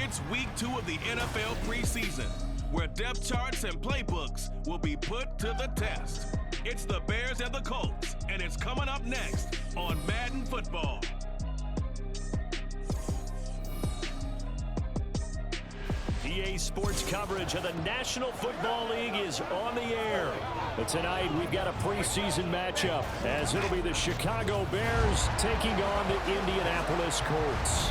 It's week 2 of the NFL preseason, where depth charts and playbooks will be put to the test. It's the Bears and the Colts, and it's coming up next on Madden Football. EA Sports coverage of the National Football League is on the air. But tonight we've got a preseason matchup, as it'll be the Chicago Bears taking on the Indianapolis Colts.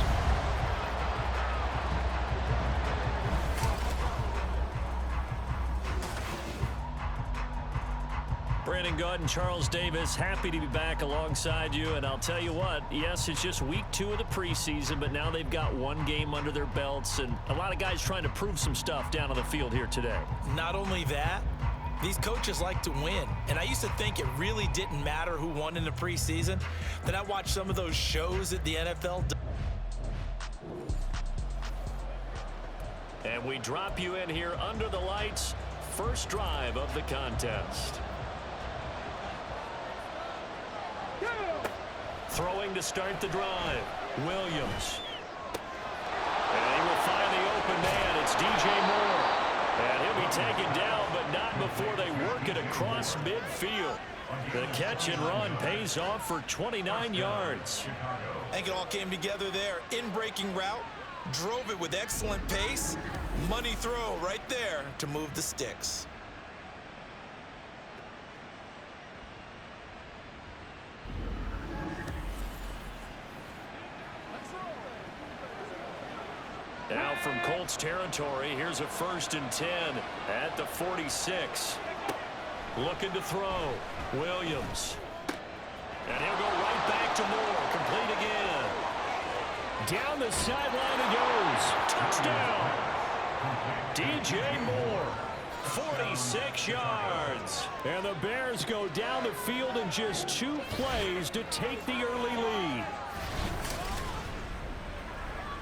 Brandon Gaunt and Charles Davis, happy to be back alongside you. And I'll tell you what, yes, it's just week 2 of the preseason, but now they've got one game under their belts, and a lot of guys trying to prove some stuff down on the field here today. Not only that, these coaches like to win. And I used to think it really didn't matter who won in the preseason. Then I watched some of those shows at the NFL. And we drop you in here under the lights. First drive of the contest. Throwing to start the drive, Williams. And he will find the open man. It's DJ Moore. And he'll be taken down, but not before they work it across midfield. The catch and run pays off for 29 yards. I think it all came together there. In-breaking route, drove it with excellent pace. Money throw right there to move the sticks. Now from Colts territory, here's a 1st and 10 at the 46. Looking to throw, Williams. And he'll go right back to Moore, complete again. Down the sideline he goes. Touchdown. DJ Moore, 46 yards. And the Bears go down the field in just 2 plays to take the early lead.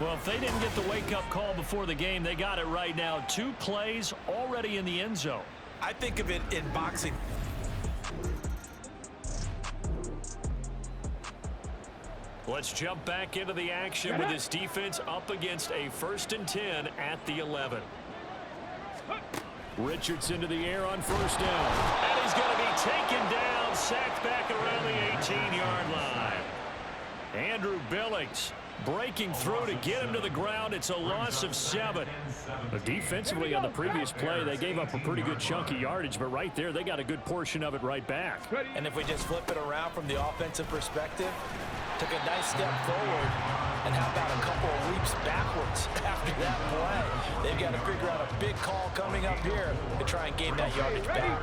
Well, if they didn't get the wake-up call before the game, they got it right now. 2 plays already in the end zone. I think of it in boxing. Let's jump back into the action with this defense up against a 1st and 10 at the 11. Richardson to the air on 1st down. And he's going to be taken down, sacked back around the 18-yard line. Andrew Billings breaking through to get him to the ground. It's a loss of 7. But defensively on the previous play, they gave up a pretty good chunk of yardage, but right there, they got a good portion of it right back. And if we just flip it around from the offensive perspective, took a nice step forward, and how about a couple of leaps backwards after that play? They've got to figure out a big call coming up here to try and gain that yardage back.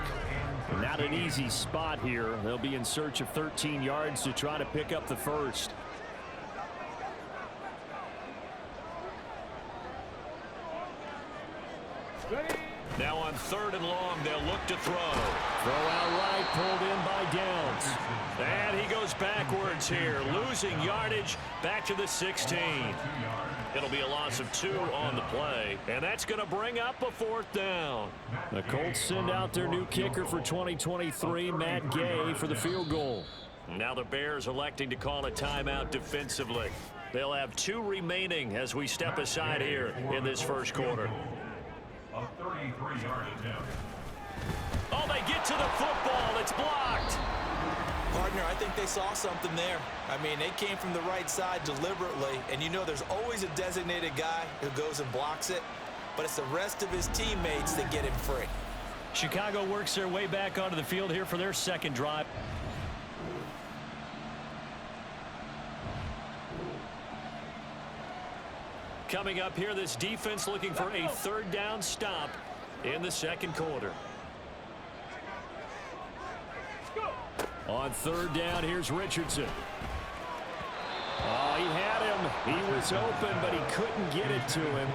Not an easy spot here. They'll be in search of 13 yards to try to pick up the 1st. Now on 3rd and long, they'll look to throw. Throw out right, pulled in by Downs. And he goes backwards here, losing yardage back to the 16. It'll be a loss of 2 on the play, and that's going to bring up a 4th down. The Colts send out their new kicker for 2023, Matt Gay, for the field goal. Now the Bears electing to call a timeout defensively. They'll have 2 remaining as we step aside here in this first quarter. A 33-yard attempt. Oh, they get to the football. It's blocked. Partner, I think they saw something there. I mean, they came from the right side deliberately, and you know there's always a designated guy who goes and blocks it, but it's the rest of his teammates that get him free. Chicago works their way back onto the field here for their 2nd drive. Coming up here, this defense looking for a 3rd down stop in the 2nd quarter. On 3rd down, here's Richardson. Oh, he had him. He was open, but he couldn't get it to him.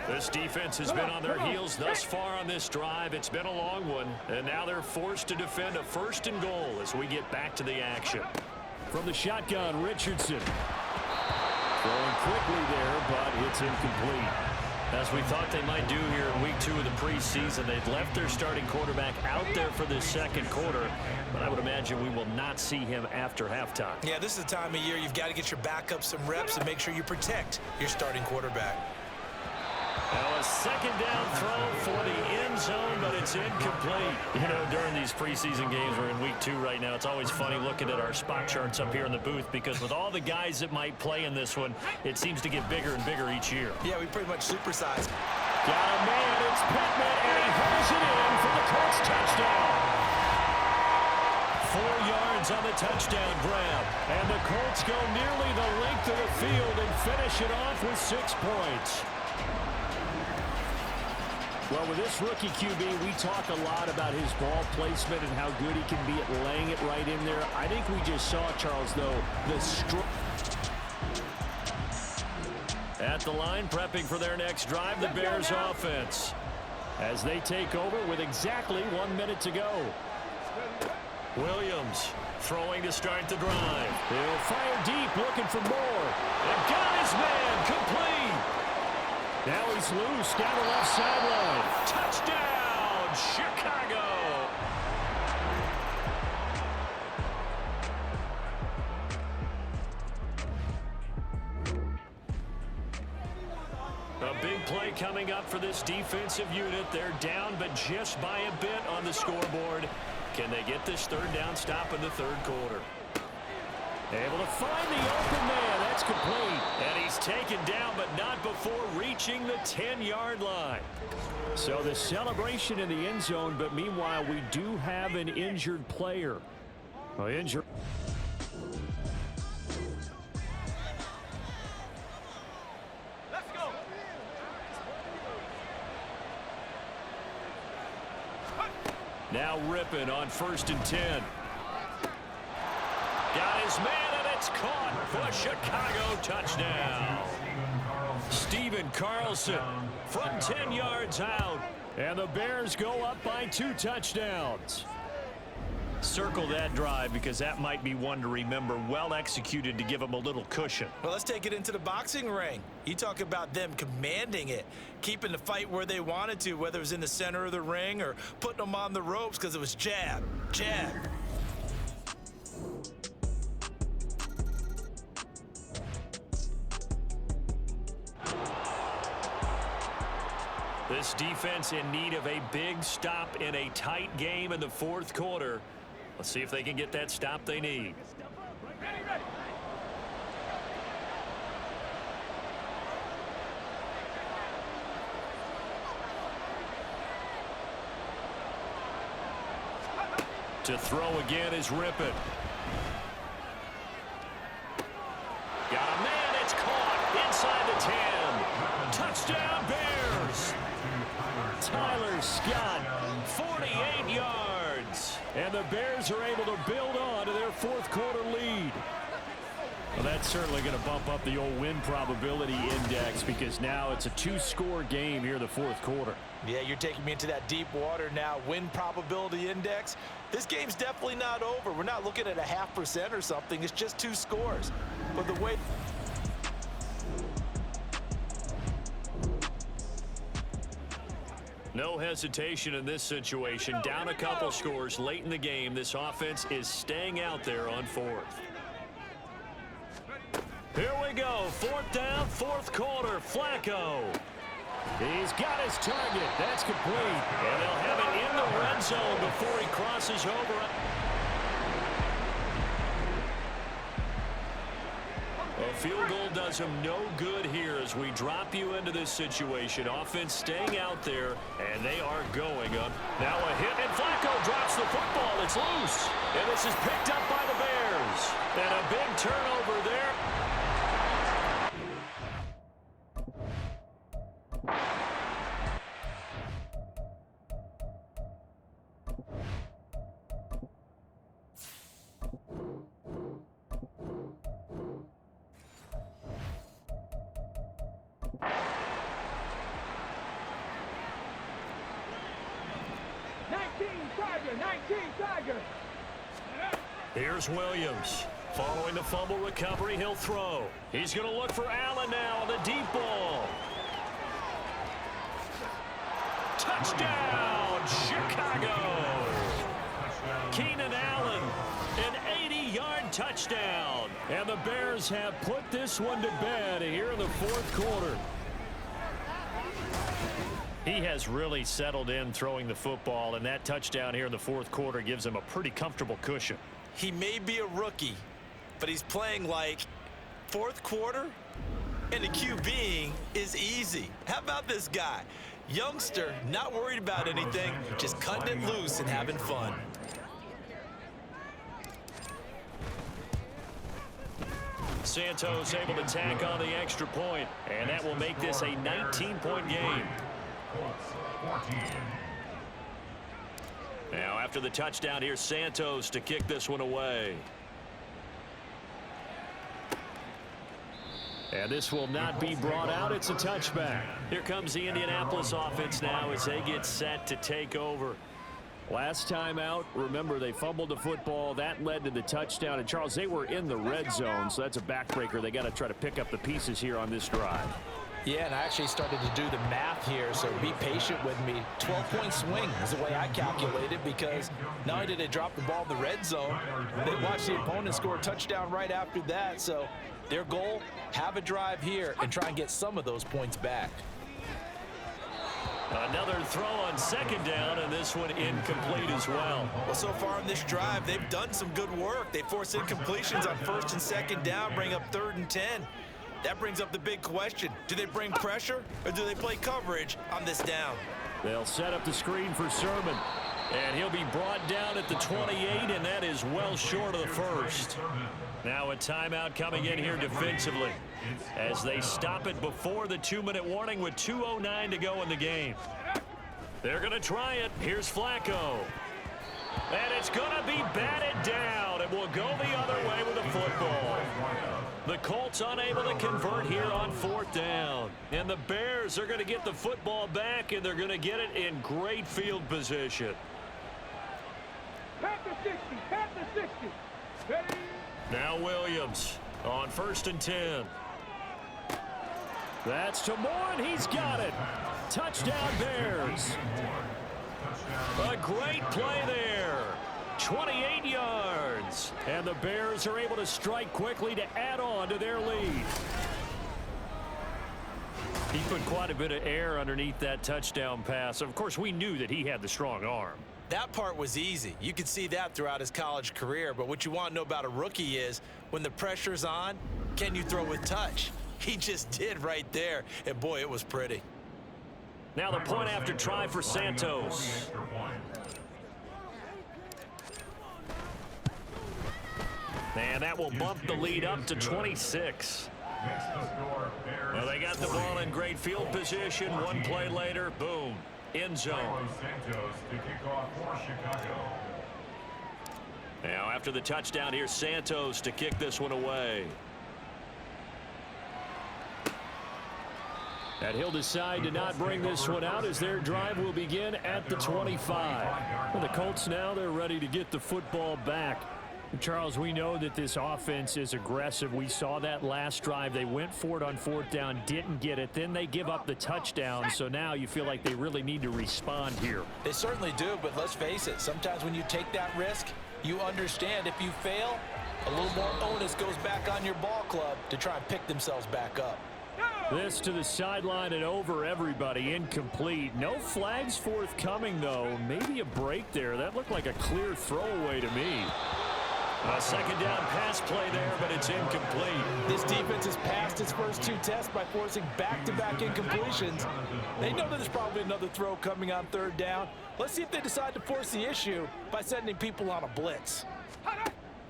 This defense has been on their heels thus far on this drive. It's been a long one, and now they're forced to defend a 1st and goal as we get back to the action. From the shotgun, Richardson. Throwing quickly there, but it's incomplete. As we thought they might do here in week 2 of the preseason, they'd left their starting quarterback out there for this second quarter, but I would imagine we will not see him after halftime. Yeah, this is the time of year you've got to get your backup some reps and make sure you protect your starting quarterback. Now a second down throw for the end zone, but it's incomplete. You know, during these preseason games, we're in week 2 right now. It's always funny looking at our spot charts up here in the booth because with all the guys that might play in this one, it seems to get bigger and bigger each year. Yeah, we pretty much supersize. Got a man, it's Pittman, and he hauls it in for the Colts touchdown. 4 yards on the touchdown grab, and the Colts go nearly the length of the field and finish it off with 6 points. Well, with this rookie QB, we talk a lot about his ball placement and how good he can be at laying it right in there. I think we just saw, Charles, though, at the line, prepping for their next drive, the Bears offense, as they take over with exactly 1 minute to go. Williams throwing to start the drive. He'll fire deep, looking for more. And got his man, complete. Now he's loose down the left sideline. Touchdown, Chicago. A big play coming up for this defensive unit. They're down, but just by a bit on the scoreboard. Can they get this third down stop in the third quarter? Able to find the open man. That's complete. And he's taken down, but not before reaching the 10-yard line. So the celebration in the end zone, but meanwhile, we do have an injured player. Injured. Let's go. Now Rippon on 1st and 10. Got his man, and it's caught for a Chicago touchdown. Stephen Carlson from 10 yards out. And the Bears go up by 2 touchdowns. Circle that drive because that might be one to remember. Well executed to give them a little cushion. Well, let's take it into the boxing ring. You talk about them commanding it, keeping the fight where they wanted to, whether it was in the center of the ring or putting them on the ropes because it was jab, jab. This defense in need of a big stop in a tight game in the fourth quarter. Let's see if they can get that stop they need. To throw again is Rippon. Got a man, it's caught inside the 10. Touchdown Bears. Tyler Scott, 48 yards. And the Bears are able to build on to their fourth quarter lead. Well, that's certainly going to bump up the old win probability index because now it's a 2-score game here in the fourth quarter. Yeah, you're taking me into that deep water now. Win probability index. This game's definitely not over. We're not looking at a 0.5% or something. It's just 2 scores. But the way... No hesitation in this situation. Down a couple scores late in the game. This offense is staying out there on 4th. Here we go. 4th down, 4th quarter. Flacco. He's got his target. That's complete. And they'll have it in the red zone before he crosses over. A field goal does him no good here as we drop you into this situation. Offense staying out there, and they are going up. Now a hit, and Flacco drops the football. It's loose. And this is picked up by the Bears. And a big turnover there. Here's Williams. Following the fumble recovery, he'll throw. He's going to look for Allen now on the deep ball. Touchdown, Chicago! Keenan Allen, an 80-yard touchdown. And the Bears have put this one to bed here in the fourth quarter. He has really settled in throwing the football, and that touchdown here in the fourth quarter gives him a pretty comfortable cushion. He may be a rookie, but he's playing like fourth quarter, and the QBing is easy. How about this guy? Youngster, not worried about anything, just cutting it loose and having fun. Santos able to tack on the extra point, and that will make this a 19-point game. Now after the touchdown, here's Santos to kick this one away. And this will not be brought out. It's a touchback. Here comes the Indianapolis offense now as they get set to take over. Last time out, remember, they fumbled the football. That led to the touchdown. And, Charles, they were in the red zone, so that's a backbreaker. They got to try to pick up the pieces here on this drive. Yeah, and I actually started to do the math here, so be patient with me. 12-point swing is the way I calculated, because not only did they drop the ball in the red zone, they watched the opponent score a touchdown right after that. So their goal, have a drive here and try and get some of those points back. Another throw on second down, and this one incomplete as well. Well, so far in this drive, they've done some good work. They forced incompletions on first and second down, bring up 3rd and 10. That brings up the big question. Do they bring pressure, or do they play coverage on this down? They'll set up the screen for Sermon, and he'll be brought down at the 28, and that is well short of the first. Now a timeout coming in here defensively as they stop it before the 2-minute warning with 2:09 to go in the game. They're going to try it. Here's Flacco. And it's going to be batted down. It will go the other way with the football. The Colts unable to convert here on 4th down. And the Bears are going to get the football back, and they're going to get it in great field position. Pat the 60, pat the 60. Ready? Now Williams on 1st and 10. That's to Moore, and he's got it. Touchdown Bears. A great play there. 28 yards. And the Bears are able to strike quickly to add on to their lead. He put quite a bit of air underneath that touchdown pass. Of course, we knew that he had the strong arm. That part was easy. You could see that throughout his college career. But what you want to know about a rookie is when the pressure's on, can you throw with touch? He just did right there. And, boy, it was pretty. Now the point after try for Santos. And that will bump the lead up to 26. Well, they got the ball in great field position. One play later, boom, end zone. Now after the touchdown, here's Santos to kick this one away. And he'll decide to not bring this one out as their drive will begin at the 25. Well, the Colts now, they're ready to get the football back. Charles, we know that this offense is aggressive. We saw that last drive. They went for it on 4th down, didn't get it. Then they give up the touchdown. So now you feel like they really need to respond here. They certainly do, but let's face it. Sometimes when you take that risk, you understand if you fail, a little more onus goes back on your ball club to try and pick themselves back up. This to the sideline and over everybody. Incomplete. No flags forthcoming, though. Maybe a break there. That looked like a clear throwaway to me. A second down pass play there, but it's incomplete. This defense has passed its first 2 tests by forcing back-to-back incompletions. They know that there's probably another throw coming on 3rd down. Let's see if they decide to force the issue by sending people on a blitz.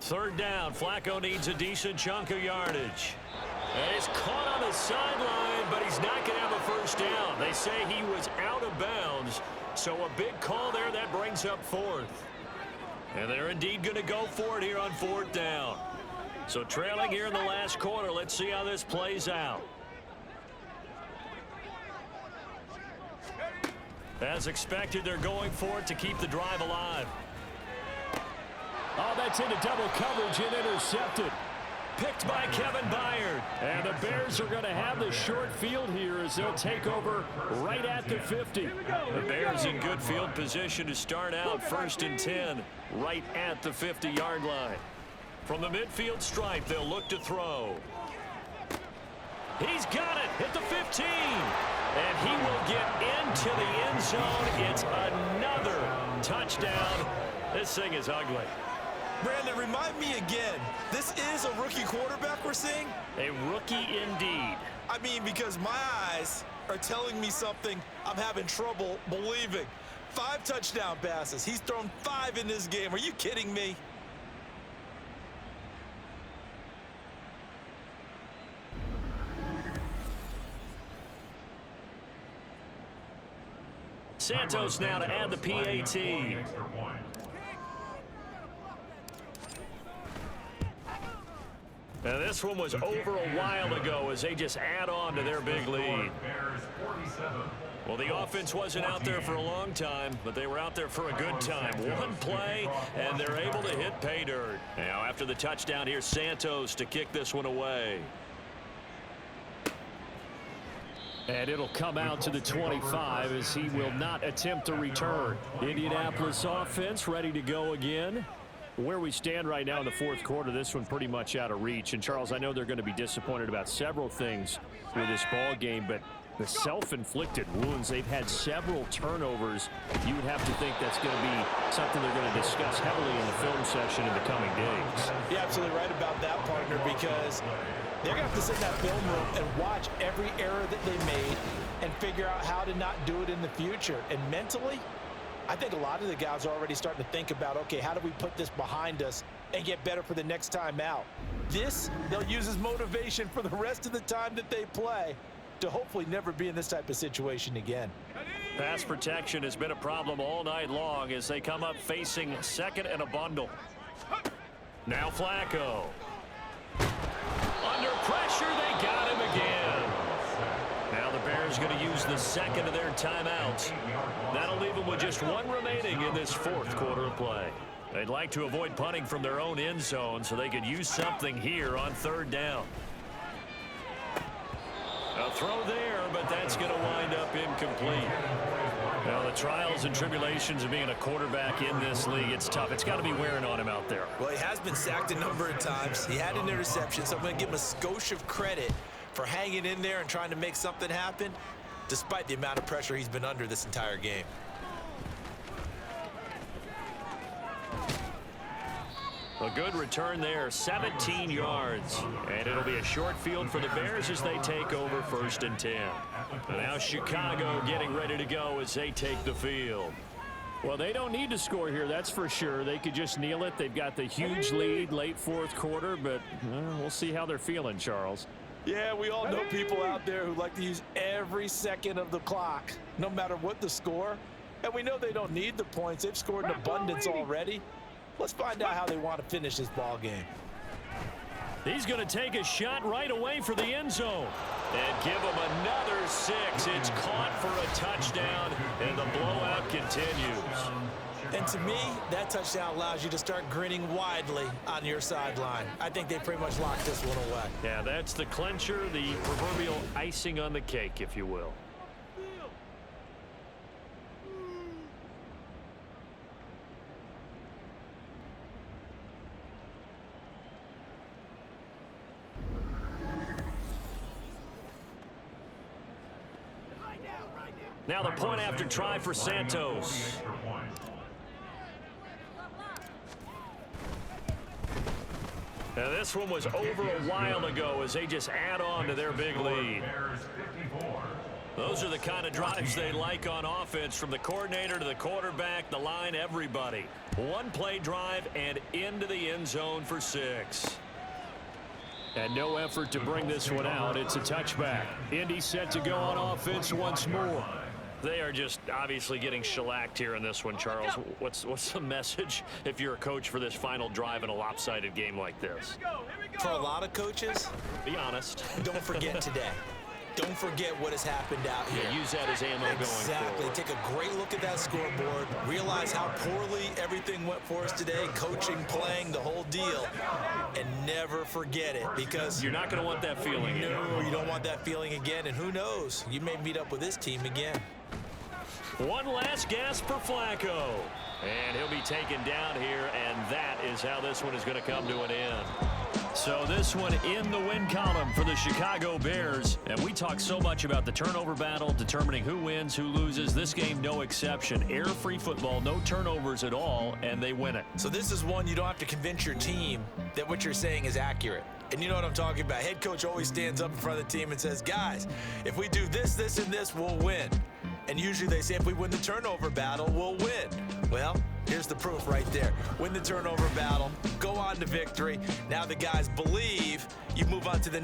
3rd down. Flacco needs a decent chunk of yardage. And he's caught on the sideline, but he's not going to have a first down. They say he was out of bounds, so a big call there that brings up 4th. And they're indeed going to go for it here on 4th down. So trailing here in the last quarter, let's see how this plays out. As expected, they're going for it to keep the drive alive. Oh, that's into double coverage and intercepted. Picked by Kevin Byard. And the Bears are going to have the short field here as they'll take over right at the 50. The Bears in good field position to start out 1st and 10 right at the 50-yard line. From the midfield stripe, they'll look to throw. He's got it at the 15. And he will get into the end zone. It's another touchdown. This thing is ugly. Brandon, remind me again, this is a rookie quarterback we're seeing? A rookie indeed. I mean, because my eyes are telling me something I'm having trouble believing. 5 touchdown passes. He's thrown 5 in this game. Are you kidding me? Santos now to add the PAT. Now this one was over a while ago as they just add on to their big lead. Well, the offense wasn't out there for a long time, but they were out there for a good time. One play, and they're able to hit pay dirt. Now after the touchdown, here's Santos to kick this one away. And it'll come out to the 25 as he will not attempt to return. Indianapolis offense ready to go again. Where we stand right now in the 4th quarter, this one pretty much out of reach. And, Charles, I know they're going to be disappointed about several things with this ball game, but the self-inflicted wounds, they've had several turnovers. You would have to think that's going to be something they're going to discuss heavily in the film session in the coming days. You're absolutely right about that, partner, because they're going to have to sit in that film room and watch every error that they made and figure out how to not do it in the future. And mentally, I think a lot of the guys are already starting to think about, okay, how do we put this behind us and get better for the next time out? This, they'll use as motivation for the rest of the time that they play to hopefully never be in this type of situation again. Pass protection has been a problem all night long as they come up facing 2nd and a bundle. Now Flacco. Under pressure, they got him again. Now the Bears going to use the 2nd of their timeouts. That'll leave them with just 1 remaining in this 4th quarter of play. They'd like to avoid punting from their own end zone so they could use something here on 3rd down. A throw there, but that's going to wind up incomplete. Now, the trials and tribulations of being a quarterback in this league, it's tough. It's got to be wearing on him out there. Well, he has been sacked a number of times. He had an interception, so I'm going to give him a skosh of credit for hanging in there and trying to make something happen, despite the amount of pressure he's been under this entire game. A good return there, 17 yards. And it'll be a short field for the Bears as they take over 1st and 10. And now Chicago getting ready to go as they take the field. Well, they don't need to score here, that's for sure. They could just kneel it. They've got the huge lead late 4th quarter, but we'll see how they're feeling, Charles. Yeah, we all know people out there who like to use every second of the clock, no matter what the score. And we know they don't need the points. They've scored in abundance already. Let's find out how they want to finish this ball game. He's going to take a shot right away for the end zone. And give him another 6. It's caught for a touchdown, and the blowout continues. And to me, that touchdown allows you to start grinning widely on your sideline. I think they pretty much locked this one away. Yeah, that's the clincher, the proverbial icing on the cake, if you will. Now the point after try for Santos. Now this one was over a while ago as they just add on to their big lead. Those are the kind of drives they like on offense, from the coordinator to the quarterback, the line, everybody. 1 play drive and into the end zone for 6. And no effort to bring this one out. It's a touchback. Indy set to go on offense once more. They are just obviously getting shellacked here in this one, Charles. What's the message if you're a coach for this final drive in a lopsided game like this? For a lot of coaches, be honest. Don't forget today. Don't forget what has happened out here. Yeah, use that as ammo going forward. Exactly. Take a great look at that scoreboard. Realize how poorly everything went for us today. Coaching, playing, the whole deal. And never forget it, because You're not going to want that feeling. no, you don't want that feeling again, and who knows, you may meet up with this team again. One last gasp for Flacco. And he'll be taken down here, and that is how this one is going to come to an end. So this one in the win column for the Chicago Bears. And we talk so much about the turnover battle, determining who wins, who loses. This game, no exception. Air-free football, no turnovers at all, and they win it. So this is one you don't have to convince your team that what you're saying is accurate. And you know what I'm talking about. Head coach always stands up in front of the team and says, guys, if we do this, this, and this, we'll win. And usually they say if we win the turnover battle, we'll win. Well, here's the proof right there. Win the turnover battle, go on to victory. Now the guys believe you move on to the next.